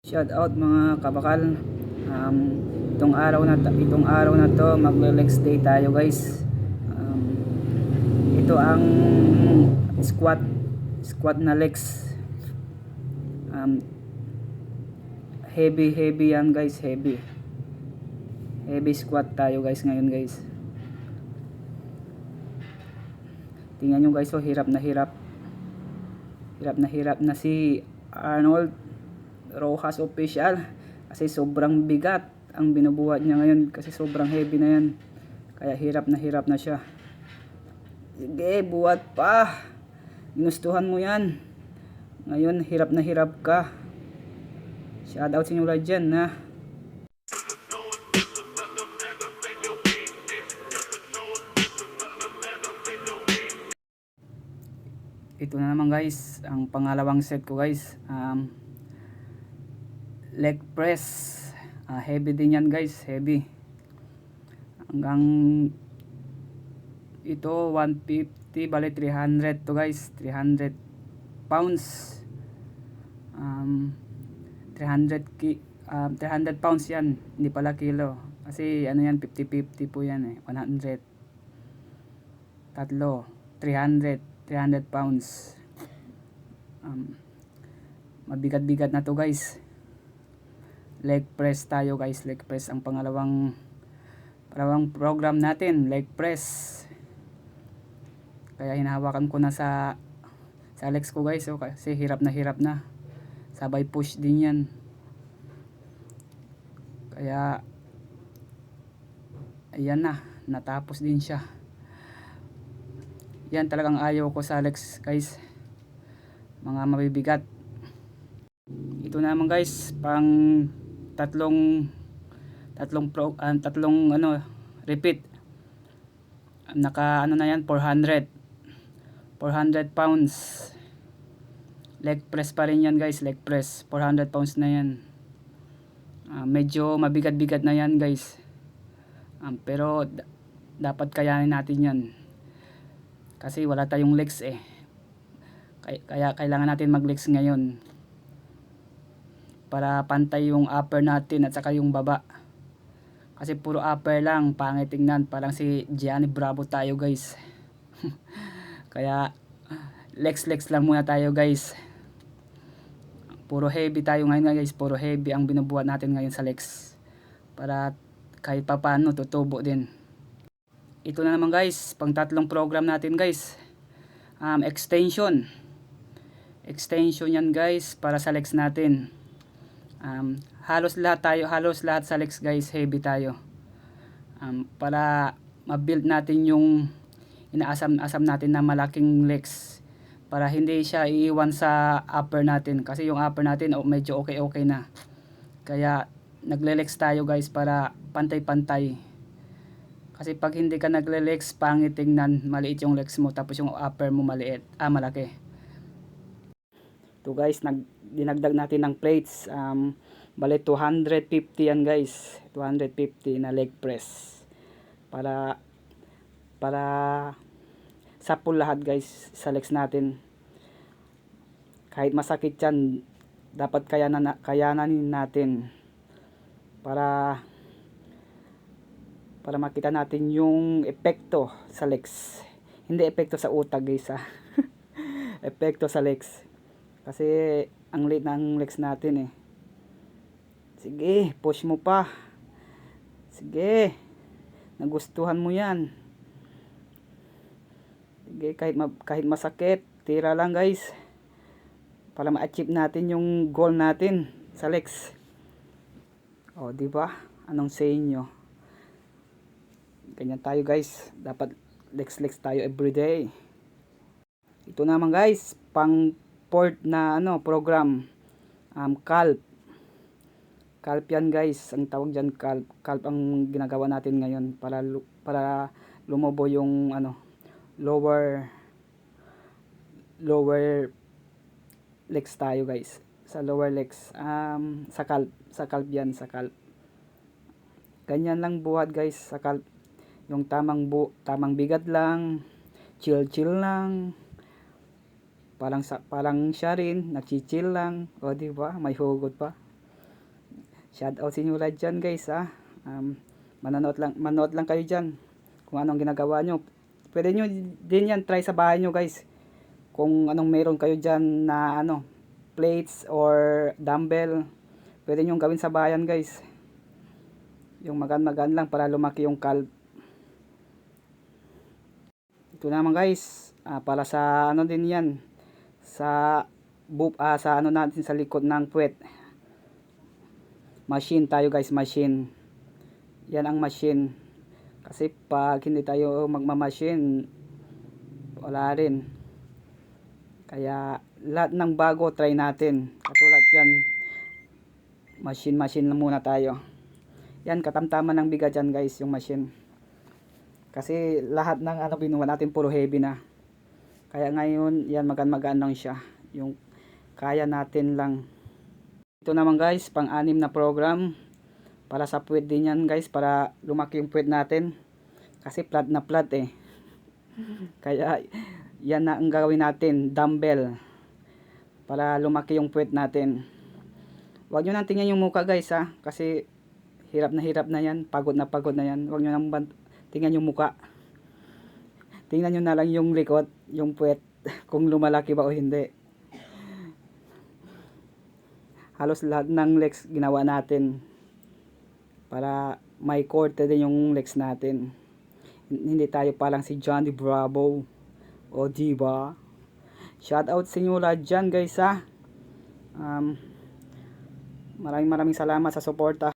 Shout out mga kabakal. Um, itong araw na to magle-legs day tayo guys. Um, ito ang squat na legs. Um, heavy yan guys, heavy squat tayo guys ngayon guys. Tingnan nyo guys, hirap na si Arnold Rojas official kasi sobrang bigat ang binubuhat niya ngayon, kasi sobrang heavy na yan, kaya hirap na siya. Sige, buhat pa, ginustuhan mo yan ngayon, hirap ka. Shout out sa inyo lahat dyan ha. Ito na naman guys, ang pangalawang set ko guys. Leg press. Heavy din yan guys, heavy. Hanggang ito 150, bali 300 to guys, 300 pounds. 300 pounds yan, hindi pala kilo. Kasi ano yan, 50-50 po yan eh. 100. Tatlo, 300 pounds. Mabigat-bigat na to guys. Leg press tayo guys, leg press ang pangalawang program natin, leg press. Kaya hinahawakan ko na sa legs ko guys, kasi hirap na. Sabay push din yan. Kaya ayan na, natapos din siya. Yan talagang ayaw ko sa legs guys, mga mabibigat. Ito naman guys, pang tatlong repeat. Naka ano na yan, 400 pounds. Leg press pa rin yan guys, leg press, 400 pounds na yan. Medyo mabigat-bigat na yan guys. Pero dapat kayanin natin yan. Kasi wala tayong legs eh. Kaya kailangan natin mag-legs ngayon. Para pantay yung upper natin at saka yung baba. Kasi puro upper lang, pangit tingnan. Parang si Gianni Bravo tayo guys. Kaya legs lang muna tayo guys. Puro heavy tayo ngayon guys. Puro heavy ang binubuhat natin ngayon sa legs. Para kahit pa paano tutubo din. Ito na naman guys, pang tatlong program natin guys. Extension yan guys, para sa legs natin. Halos lahat sa legs guys, heavy tayo. Para ma-build natin yung inaasam natin na malaking legs, para hindi siya iiwan sa upper natin, kasi yung upper natin medyo okay na. Kaya nagle-legs tayo guys para pantay-pantay. Kasi pag hindi ka nagle-legs, pangit tingnan, maliit yung legs mo tapos yung upper mo malaki. Ito guys, dinagdag natin ng plates. Bali 250 yan guys, 250 na leg press. Para sapul lahat guys sa legs natin. Kahit masakit yan, dapat kayanin natin. Para makita natin yung epekto sa legs. Hindi epekto sa utak guys ha. Epekto sa legs. Kasi ang liit ng legs natin eh. Sige, push mo pa. Sige. Nagustuhan mo yan. Sige, kahit masakit, tira lang guys. Para ma-achieve natin yung goal natin sa legs. O, di ba? Anong say nyo? Ganyan tayo guys, dapat legs tayo everyday. Ito naman guys, pang fourth na program, calf yan guys, ang tawag dyan calf ang ginagawa natin ngayon para lumobo yung lower legs tayo guys, sa lower legs, sa calf yan, sa calf. Ganyan lang buhat guys sa calf. Yung tamang bigat lang, chill lang. Parang siya rin, nagchichill lang. O di ba? May hugot pa. Shout out sa inyo lahat dyan guys ha. Manood lang kayo dyan kung anong ginagawa nyo. Pwede nyo din yan try sa bahay nyo guys. Kung anong meron kayo dyan na plates or dumbbell, pwede nyo gawin sa bayan guys. Yung magan-magan lang para lumaki yung calf. Ito naman guys, para sa din yan, sa natin sa likod ng puwet. Machine tayo guys, machine. Yan ang machine. Kasi pag hindi tayo magmamachine, wala rin. Kaya lahat ng bago try natin. Katulad yan, machine lang muna tayo. Yan, katamtaman ng bigat dyan guys, yung machine. Kasi lahat ng binuha natin puro heavy na. Kaya ngayon, yan magan-magaan lang siya. Yung kaya natin lang. Ito naman guys, pang-anim na program. Para sa puwet din yan guys, para lumaki yung puwet natin. Kasi flat na flat eh. Kaya yan na ang gagawin natin, dumbbell. Para lumaki yung puwet natin. Huwag nyo nang tingnan yung mukha guys ha. Kasi hirap na yan, pagod na yan. Huwag nyo nang tingnan yung mukha. Tingnan nyo na lang yung likod, yung puwet, kung lumalaki ba o hindi. Halos lahat ng legs ginawa natin para may korte din yung legs natin. Hindi tayo palang si Johnny Bravo o diba? Shout out sa inyo lahat dyan guys ha. Maraming salamat sa suporta.